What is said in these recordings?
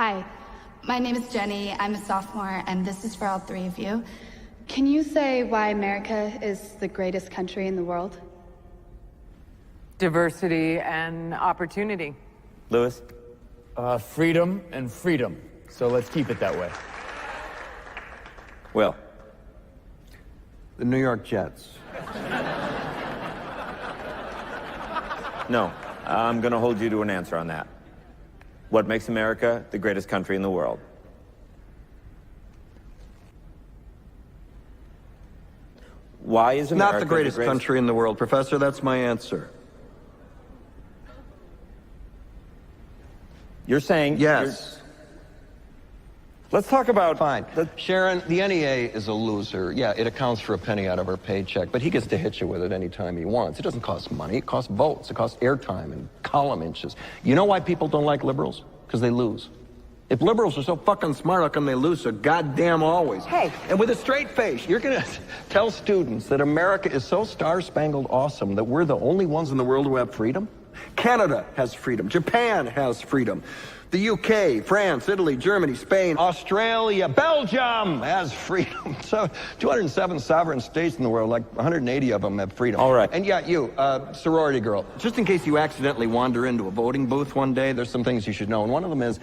Hi, my name is Jenny. I'm a sophomore, and this is for all three of you. Can you say why America is the greatest country in the world? Diversity and opportunity. Lewis? Freedom and freedom. So let's keep it that way. Will? The New York Jets. No, I'm going to hold you to an answer on that. What makes America the greatest country in the world? Why is America Not the greatest country in the world, Professor. That's my answer. You're saying... Yes. Let's talk about... Fine. Sharon, the NEA is a loser. Yeah, it accounts for a penny out of our paycheck, but he gets to hit you with it anytime he wants. It doesn't cost money. It costs votes. It costs airtime and column inches. You know why people don't like liberals? Because they lose. If liberals are so fucking smart, how come they lose so goddamn always? Hey, and with a straight face, you're going to tell students that America is so star-spangled awesome that we're the only ones in the world who have freedom? Canada has freedom. Japan has freedom. The UK, France, Italy, Germany, Spain, Australia, Belgium has freedom. So 207 sovereign states in the world, like 180 of them have freedom. All right. And yeah, you, sorority girl, just in case you accidentally wander into a voting booth one day, there's some things you should know. And one of them is,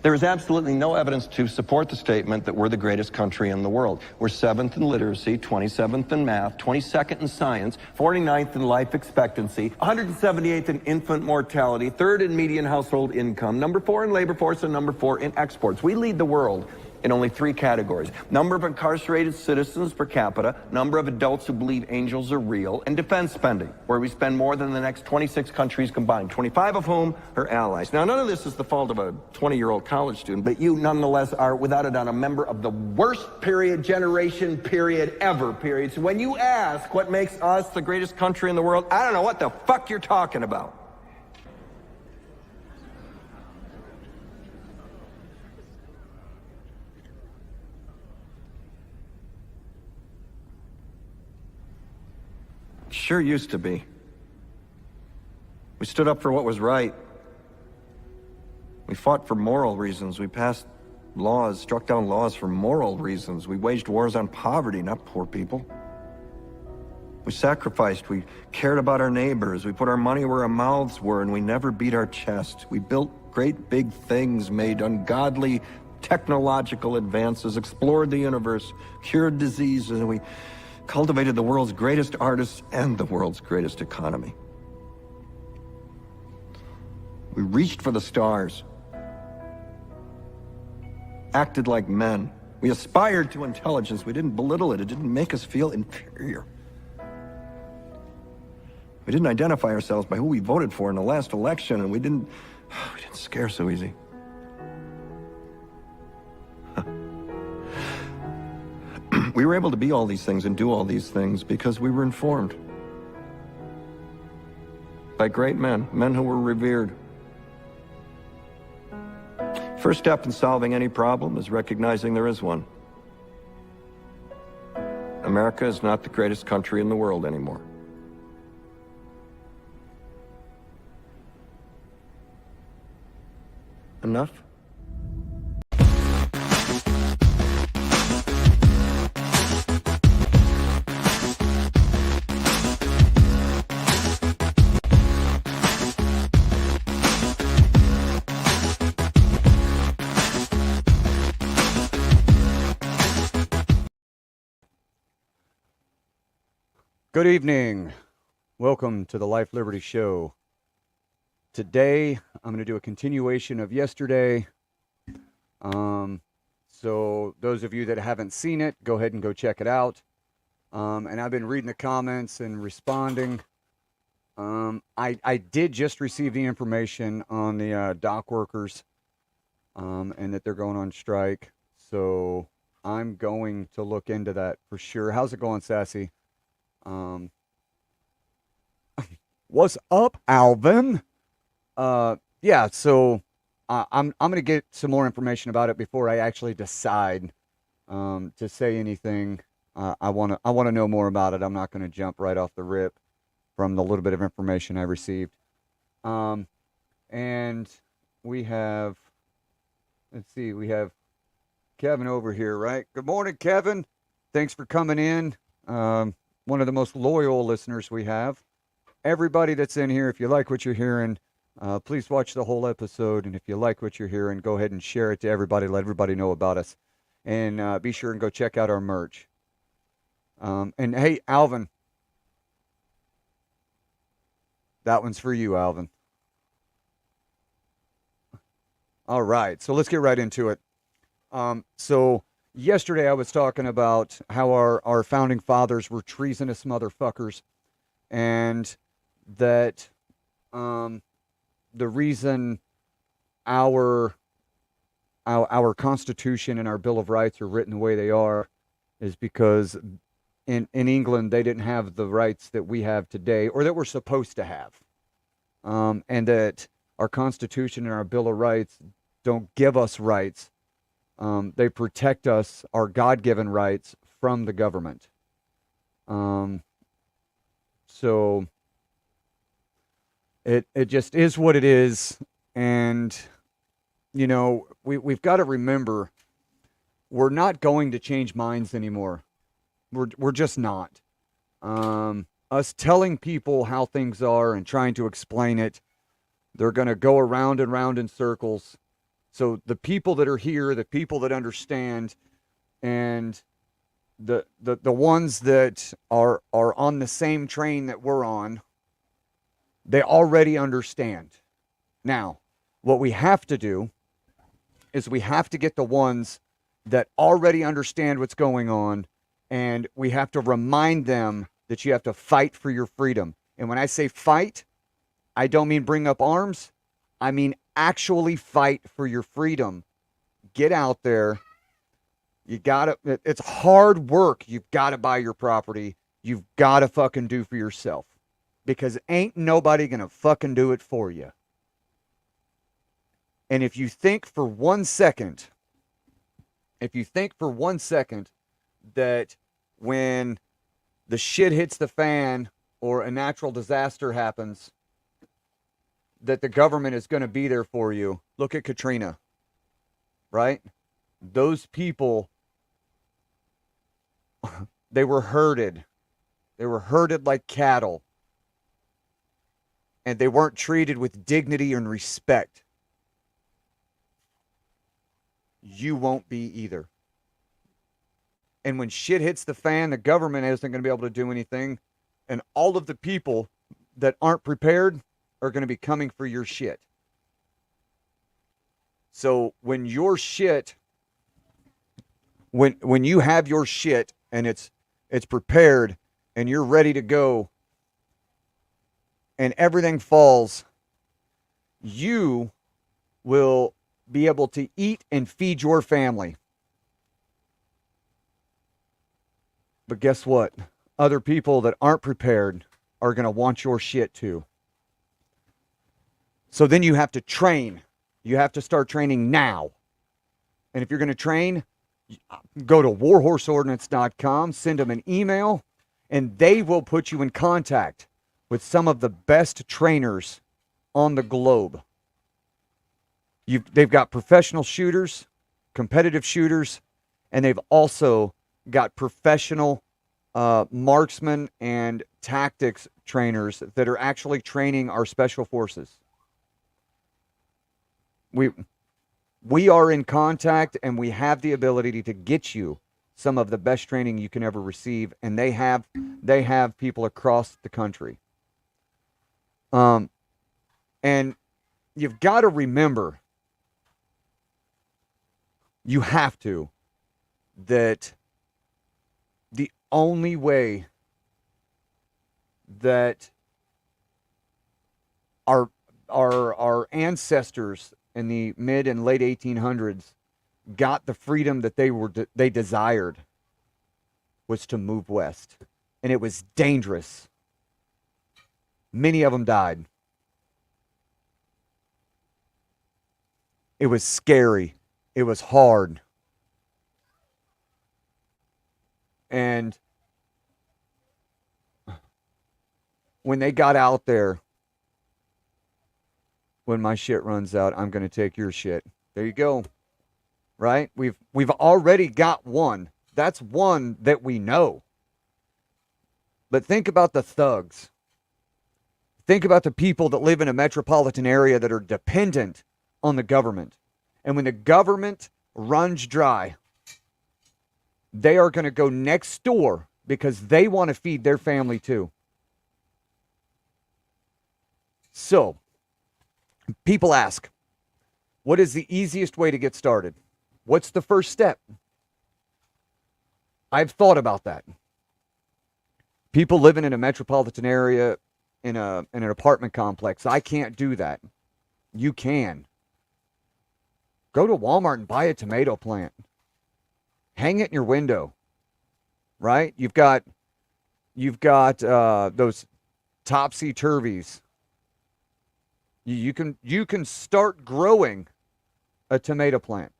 there is absolutely no evidence to support the statement that we're the greatest country in the world. We're 7th in literacy, 27th in math, 22nd in science, 49th in life expectancy, 178th in infant mortality, 3rd in median household income, number 4 in labor force, and number 4 in exports. We lead the world in only 3 categories: number of incarcerated citizens per capita, number of adults who believe angels are real, and defense spending, where we spend more than the next 26 countries combined, 25 of whom are allies. Now, none of this is the fault of a 20-year-old college student, but you nonetheless are, without a doubt, a member of the worst generation ever. So when you ask what makes us the greatest country in the world, I don't know what the fuck you're talking about. Sure used to be. We stood up for what was right. We fought for moral reasons. We passed laws, struck down laws for moral reasons. We waged wars on poverty, not poor people. We sacrificed. We cared about our neighbors. We put our money where our mouths were, and we never beat our chest. We built great big things, made ungodly technological advances, explored the universe, cured diseases, and we cultivated the world's greatest artists and the world's greatest economy. We reached for the stars, acted like men. We aspired to intelligence. We didn't belittle it. It didn't make us feel inferior. We didn't identify ourselves by who we voted for in the last election, and we didn't scare so easy. We were able to be all these things and do all these things because we were informed by great men who were revered. First step in solving any problem is recognizing there is one. America is not the greatest country in the world anymore. Enough? Good evening. Welcome to the Life Liberty Show. Today, I'm going to do a continuation of yesterday. So those of you that haven't seen it, go ahead and go check it out. And I've been reading the comments and responding. I did just receive the information on the dock workers and that they're going on strike. So I'm going to look into that for sure. How's it going, Sassy? What's up, Alvin? Yeah, so I'm going to get some more information about it before I actually decide to say anything. I want to know more about it. I'm not going to jump right off the rip from the little bit of information I received. And we have Let's see. We have Kevin over here, right? Good morning, Kevin. Thanks for coming in. One of the most loyal listeners we have. Everybody that's in here, if you like what you're hearing, please watch the whole episode. And if you like what you're hearing, go ahead and share it to everybody. Let everybody know about us. And be sure and go check out our merch. And hey, Alvin. That one's for you, Alvin. All right. So let's get right into it. So yesterday I was talking about how our founding fathers were treasonous motherfuckers, and that the reason our Constitution and our Bill of Rights are written the way they are is because in England they didn't have the rights that we have today, or that we're supposed to have, and that our Constitution and our Bill of Rights don't give us rights. They protect us, our God-given rights, from the government. So it just is what it is. And, you know, we've got to remember, we're not going to change minds anymore. We're just not. Us telling people how things are and trying to explain it, they're going to go around and round in circles. So the people that are here, the people that understand, and the ones that are on the same train that we're on, they already understand. Now, what we have to do is we have to get the ones that already understand what's going on, and we have to remind them that you have to fight for your freedom. And when I say fight, I don't mean bring up arms. I mean actually fight for your freedom. Get out there. You gotta, it's hard work. You've got to buy your property. You've got to fucking do for yourself, because ain't nobody gonna fucking do it for you. And if you think for 1 second, that when the shit hits the fan or a natural disaster happens, that the government is going to be there for you. Look at Katrina, right? Those people, they were herded. They were herded like cattle. And they weren't treated with dignity and respect. You won't be either. And when shit hits the fan, the government isn't going to be able to do anything. And all of the people that aren't prepared are going to be coming for your shit. So when your shit, when you have your shit and it's prepared and you're ready to go and everything falls, you will be able to eat and feed your family. But guess what? Other people that aren't prepared are going to want your shit too. So then you have to train. You have to start training now. And if you're going to train, go to warhorseordinance.com, send them an email, and they will put you in contact with some of the best trainers on the globe. They've got professional shooters, competitive shooters, and they've also got professional marksmen and tactics trainers that are actually training our special forces. We are in contact, and we have the ability to get you some of the best training you can ever receive, and they have people across the country. And you've got to remember, you have to, that the only way that our ancestors in the mid and late 1800s got the freedom that they desired was to move west. And it was dangerous. Many of them died. It was scary. It was hard. And when they got out there, when my shit runs out, I'm going to take your shit. There you go. right? We've already got one. That's one that we know. But think about the thugs. Think about the people that live in a metropolitan area that are dependent on the government. And when the government runs dry, they are going to go next door because they want to feed their family too. So, people ask, what is the easiest way to get started? What's the first step? I've thought about that. People living in a metropolitan area, in an apartment complex, I can't do that. You can. Go to Walmart and buy a tomato plant. Hang it in your window, right? You've got those topsy-turvies. You can start growing a tomato plant.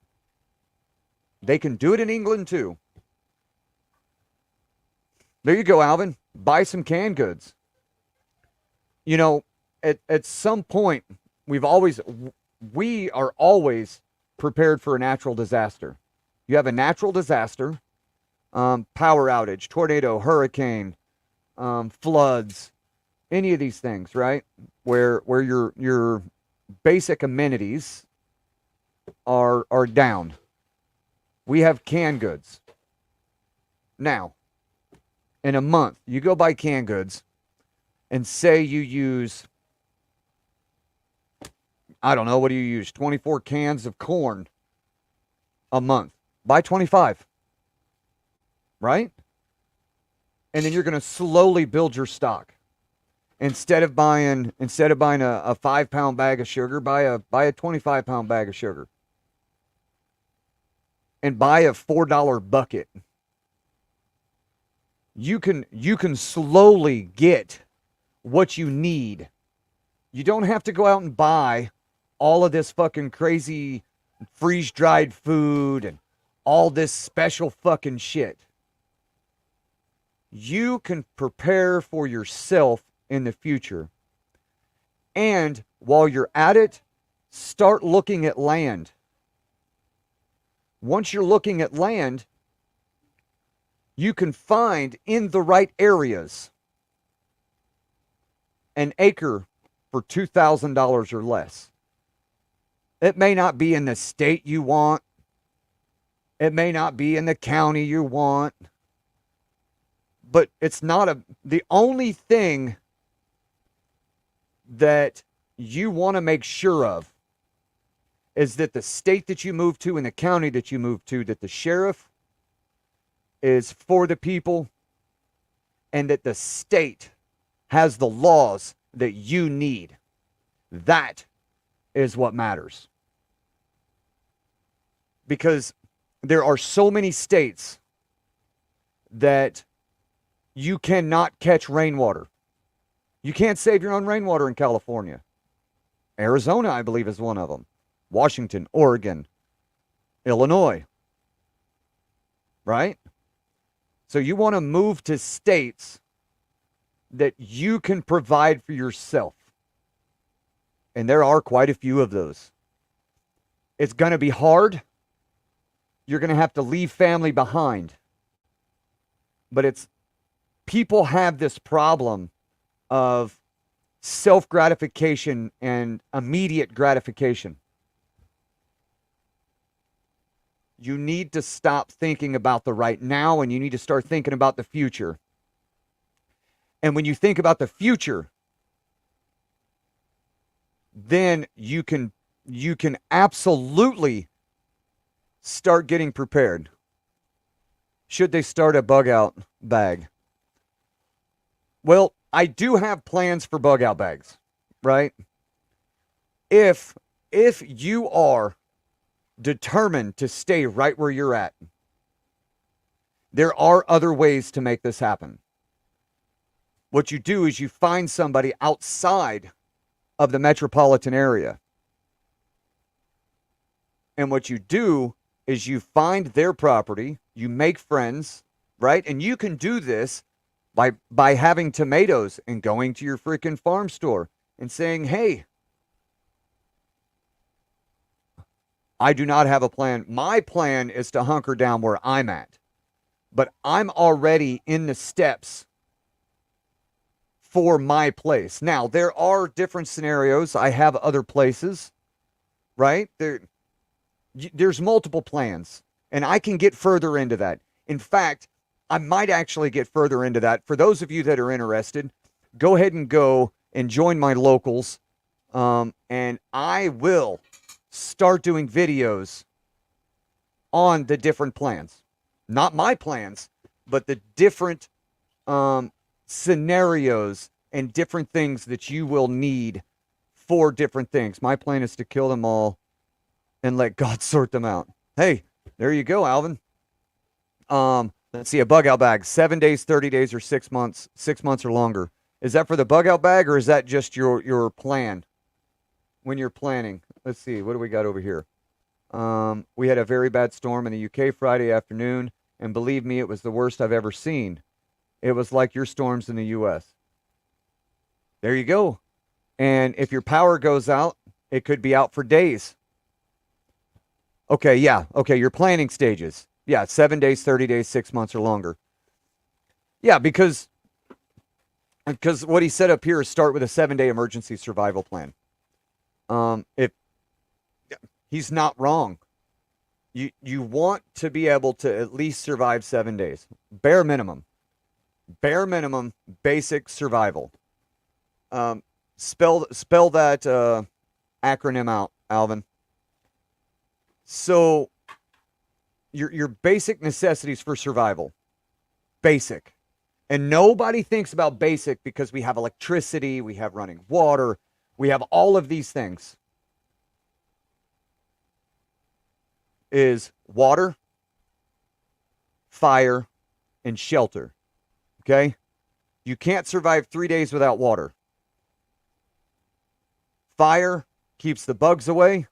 They can do it in England too. There you go, Alvin. Buy some canned goods. You know, at some point, we are always prepared for a natural disaster. You have a natural disaster, power outage, tornado, hurricane, floods, any of these things, right? Where your basic amenities are down. We have canned goods. Now, in a month, you go buy canned goods and say you use, I don't know, what do you use? 24 cans of corn a month. Buy 25, right? And then you're going to slowly build your stock. Instead of buying a 5-pound bag of sugar, buy a 25-pound bag of sugar. And buy a $4 bucket. You can slowly get what you need. You don't have to go out and buy all of this fucking crazy freeze-dried food and all this special fucking shit. You can prepare for yourself in the future. And while you're at it, start looking at land. Once you're looking at land, you can find in the right areas an acre for $2,000 or less. It may not be in the state you want. It may not be in the county you want. But it's not the only thing that you want to make sure of is that the state that you move to and the county that you move to, that the sheriff is for the people and that the state has the laws that you need. That is what matters. Because there are so many states that you cannot catch rainwater. You can't save your own rainwater in California. Arizona, I believe, is one of them. Washington, Oregon, Illinois. Right? So you want to move to states that you can provide for yourself. And there are quite a few of those. It's going to be hard. You're going to have to leave family behind. But people have this problem of self-gratification and immediate gratification. You need to stop thinking about the right now and you need to start thinking about the future. And when you think about the future, then you can absolutely start getting prepared. Should they start a bug out bag? Well, I do have plans for bug out bags, right? If you are determined to stay right where you're at, there are other ways to make this happen. What you do is you find somebody outside of the metropolitan area. And what you do is you find their property, you make friends, right? And you can do this by having tomatoes and going to your freaking farm store and saying, hey, I do not have a plan. My plan is to hunker down where I'm at. But I'm already in the steps for my place. Now, there are different scenarios. I have other places, right? There's multiple plans, and I can get further into that. In fact, I might actually get further into that. For those of you that are interested, go ahead and go and join my locals, and I will start doing videos on the different plans. Not my plans, but the different scenarios and different things that you will need for different things. My plan is to kill them all and let God sort them out. Hey, there you go, Alvin. Let's see, a bug out bag, 7 days, 30 days, or 6 months, 6 months or longer. Is that for the bug out bag, or is that just your plan when you're planning? Let's see, what do we got over here? We had a very bad storm in the UK Friday afternoon, and believe me, it was the worst I've ever seen. It was like your storms in the US. There you go. And if your power goes out, it could be out for days. Okay, yeah. Okay, your planning stages. Yeah, 7 days, 30 days, 6 months or longer. Yeah, because what he said up here is start with a 7-day emergency survival plan. If he's not wrong. You want to be able to at least survive 7 days. Bare minimum. Bare minimum, basic survival. Spell that acronym out, Alvin. So, your basic necessities for survival. Basic. And nobody thinks about basic because we have electricity, we have running water, we have all of these things. Is water, fire, and shelter. Okay? You can't survive 3 days without water. Fire keeps the bugs away,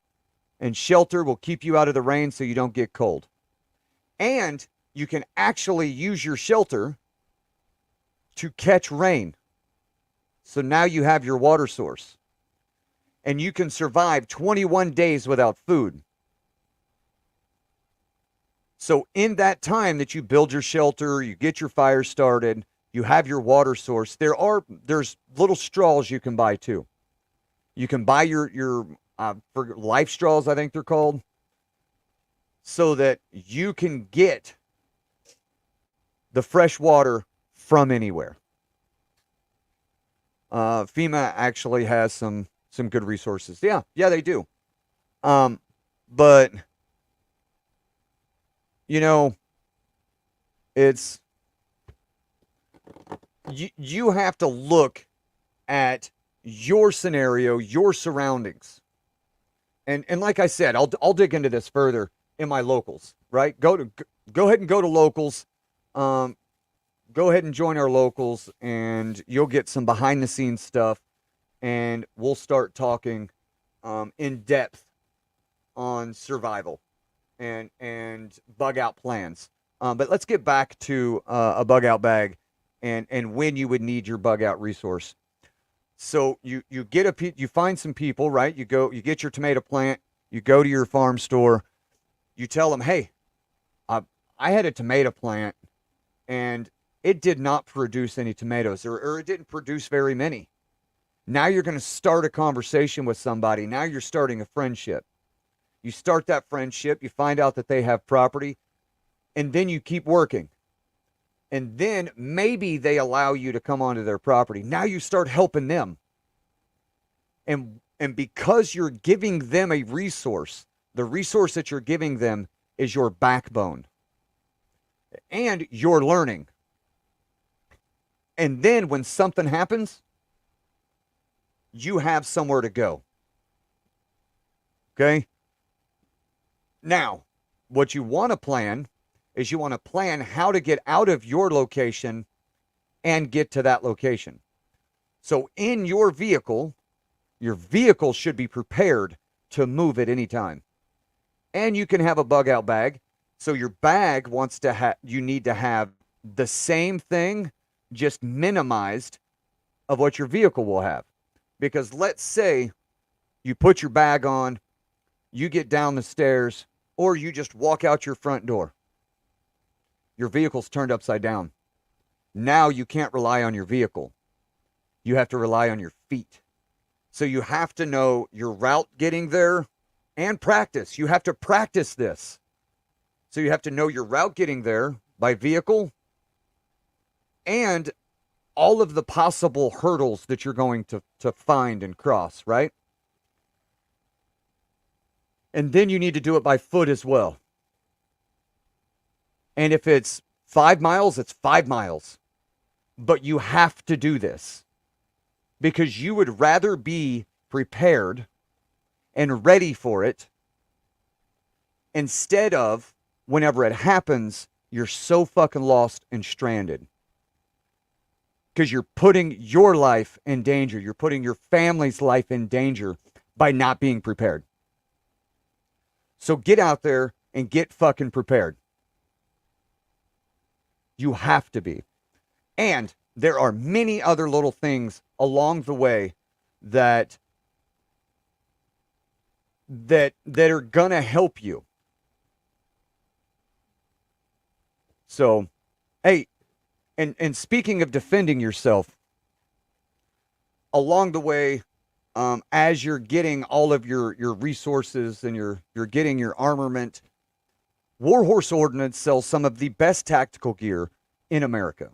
and shelter will keep you out of the rain so you don't get cold. And you can actually use your shelter to catch rain. So now you have your water source. And you can survive 21 days without food. So in that time that you build your shelter, you get your fire started, you have your water source, there's little straws you can buy too. You can buy your for life straws, I think they're called, so that you can get the fresh water from anywhere. FEMA actually has some good resources. Yeah, they do. But you know, it's you have to look at your scenario, your surroundings. And like I said, I'll dig into this further in my locals, right? Go ahead and go to locals. Go ahead and join our locals, and you'll get some behind the scenes stuff, and we'll start talking in depth on survival and bug out plans. But let's get back to a bug out bag and when you would need your bug out resource. So you find some people, right? You get your tomato plant, you go to your farm store, you tell them, hey, I had a tomato plant and it did not produce any tomatoes, or it didn't produce very many. Now you're going to start a conversation with somebody. Now you're starting a friendship. You start that friendship, you find out that they have property, and then you keep working. And then maybe they allow you to come onto their property. Now you start helping them. And because you're giving them a resource, the resource that you're giving them is your backbone. And you're learning. And then when something happens, you have somewhere to go. Okay? Now, what you want to plan is you want to plan how to get out of your location and get to that location. So in your vehicle should be prepared to move at any time. And you can have a bug out bag. So your bag you need to have the same thing, just minimized of what your vehicle will have. Because let's say you put your bag on, you get down the stairs, or you just walk out your front door. Your vehicle's turned upside down. Now you can't rely on your vehicle. You have to rely on your feet. So you have to know your route getting there and practice. You have to practice this. So you have to know your route getting there by vehicle and all of the possible hurdles that you're going to find and cross, right? And then you need to do it by foot as well. And if it's 5 miles, it's 5 miles. But you have to do this because you would rather be prepared and ready for it instead of whenever it happens, you're so fucking lost and stranded. Because you're putting your life in danger. You're putting your family's life in danger by not being prepared. So get out there and get fucking prepared. You have to be. And there are many other little things along the way that are going to help you. So, hey, and speaking of defending yourself, along the way, as you're getting all of your resources and you're getting your armament, Warhorse Ordnance sells some of the best tactical gear in America.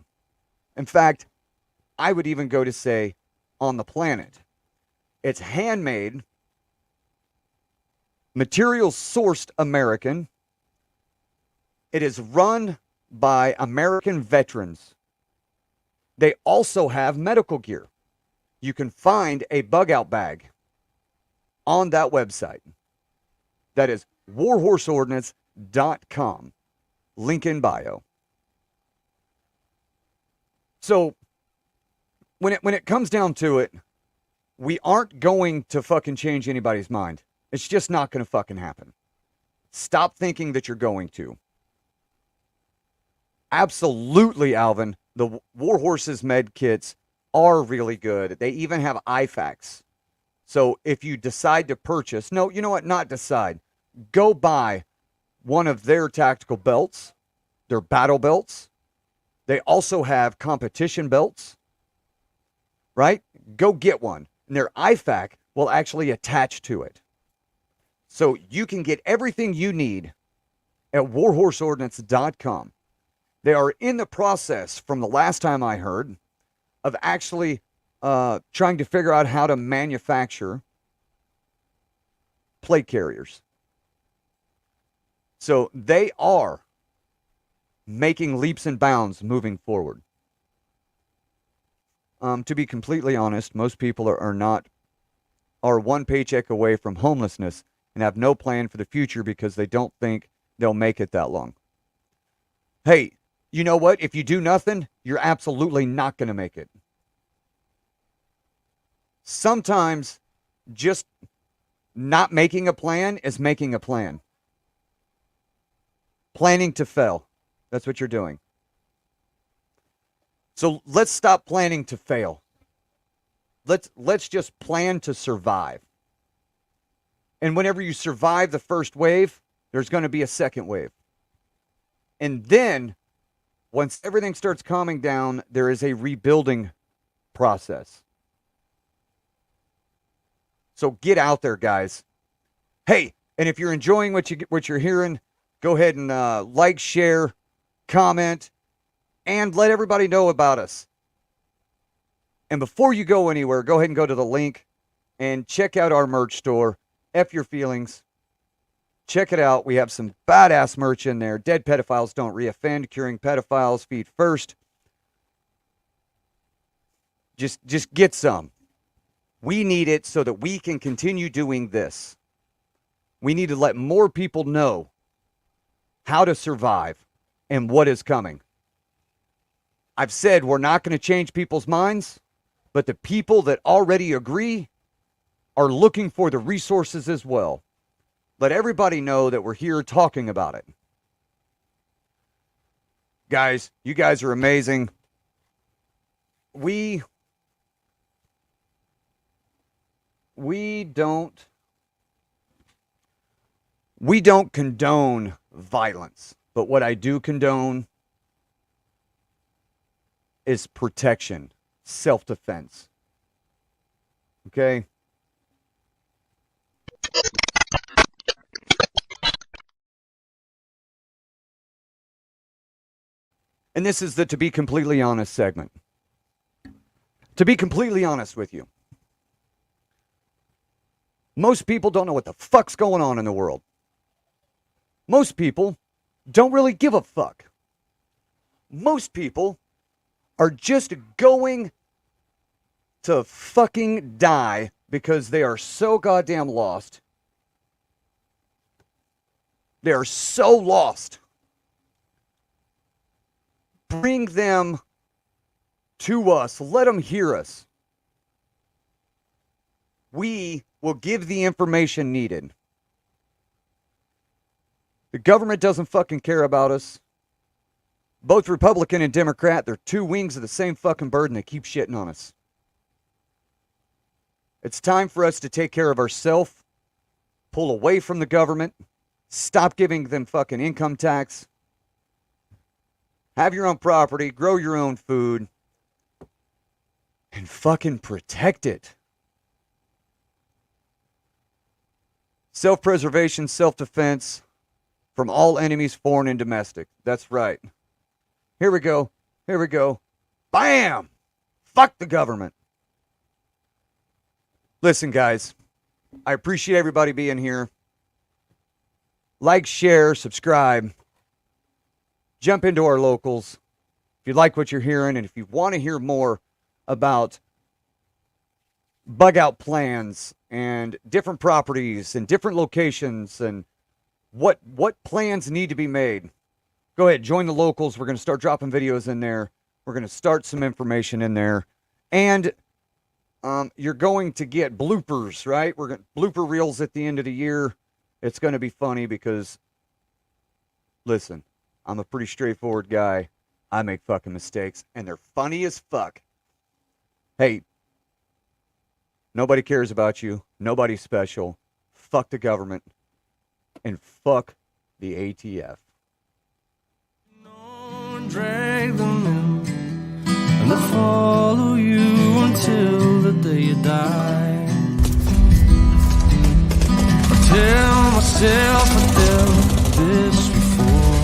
In fact, I would even go to say on the planet. It's handmade, materials sourced American. It is run by American veterans. They also have medical gear. You can find a bug out bag on that website. That is warhorseordnance.com. Link in bio. So when it comes down to it, we aren't going to fucking change anybody's mind. It's just not going to fucking happen. Stop thinking that you're going to. Absolutely, Alvin. The Warhorses med kits are really good. They even have IFAKs. So if you decide to purchase, no, you know what? Not decide. Go buy one of their tactical belts, their battle belts. They also have competition belts, right? Go get one. And their IFAK will actually attach to it. So you can get everything you need at warhorseordnance.com. They are in the process, from the last time I heard, of actually trying to figure out how to manufacture plate carriers. So they are making leaps and bounds moving forward. To be completely honest, most people are one paycheck away from homelessness and have no plan for the future because they don't think they'll make it that long. Hey, you know what? If you do nothing, you're absolutely not going to make it. Sometimes just not making a plan is making a plan. Planning to fail. That's what you're doing. So let's stop planning to fail. Let's just plan to survive. And whenever you survive the first wave, there's going to be a second wave. And then, once everything starts calming down, there is a rebuilding process. So get out there, guys. Hey, and if you're enjoying what you're hearing, go ahead and like, share, comment, and let everybody know about us. And before you go anywhere, go ahead and go to the link and check out our merch store, F Your Feelings. Check it out. We have some badass merch in there. Dead pedophiles don't reoffend. Curing pedophiles, feet first. Just get some. We need it so that we can continue doing this. We need to let more people know how to survive and what is coming. I've said we're not going to change people's minds, but the people that already agree are looking for the resources as well. Let everybody know that we're here talking about it. Guys, you guys are amazing. We don't We don't condone violence, but what I do condone is protection, self-defense. Okay? And this is the To Be Completely Honest segment. To be completely honest with you, most people don't know what the fuck's going on in the world. Most people don't really give a fuck. Most people are just going to fucking die because they are so goddamn lost. They are so lost. Bring them to us. Let them hear us. We will give the information needed. The government doesn't fucking care about us. Both Republican and Democrat, they're two wings of the same fucking bird and they keep shitting on us. It's time for us to take care of ourselves, pull away from the government, stop giving them fucking income tax, have your own property, grow your own food, and fucking protect it. Self-preservation, self-defense from all enemies, foreign and domestic. That's right. Here we go. Here we go. Bam! Fuck the government. Listen, guys, I appreciate everybody being here. Like, share, subscribe. Jump into our locals if you like what you're hearing, and if you want to hear more about bug out plans and different properties and different locations and what plans need to be made, go ahead, join the locals. We're going to start dropping videos in there. We're going to start some information in there. And you're going to get bloopers, right? We're going blooper reels at the end of the year. It's going to be funny because, listen, I'm a pretty straightforward guy. I make fucking mistakes, and they're funny as fuck. Hey, nobody cares about you. Nobody's special. Fuck the government. And fuck the ATF. Drag them in, and they'll follow you until the day you die. I tell myself I've dealt this before.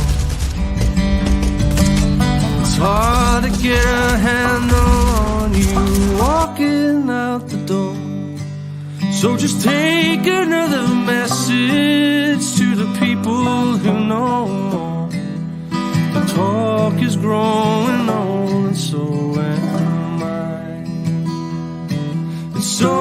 It's hard to get a handle on you walking out the door. So just take another message to the people who know more. The talk is growing old and so am I. And so